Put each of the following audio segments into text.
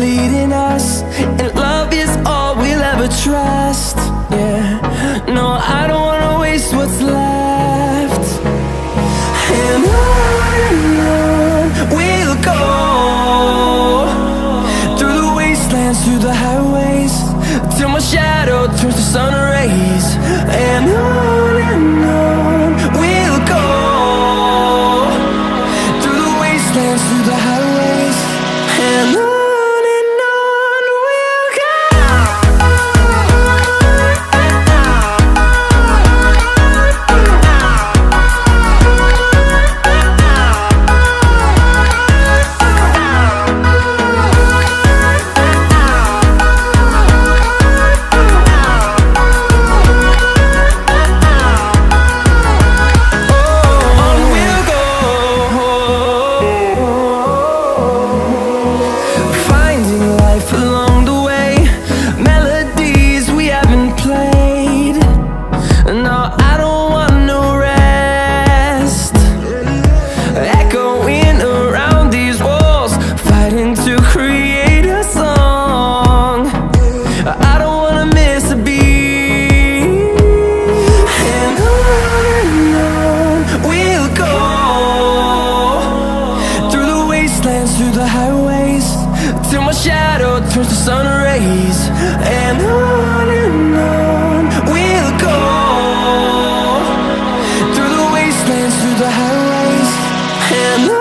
leading us, and love is all we'll ever trust. Yeah, no, I don't wanna waste what's left. And on we'll go, through the wastelands, through the highways, till my shadow turns to sun rays. And on we'll go, through the wastelands, through the highways, and on. Through the highways, till my shadow turns to sun rays. And on we'll go, through the wastelands, through the highways, and on.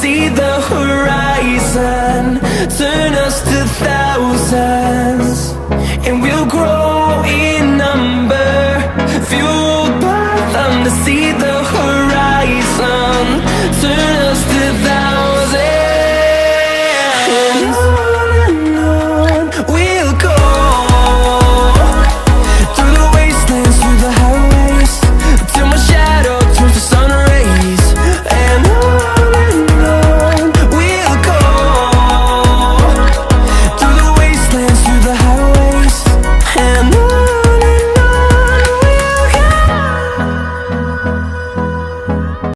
See the horizon turn us to thousands, and we'll grow in number, fueled by them to see the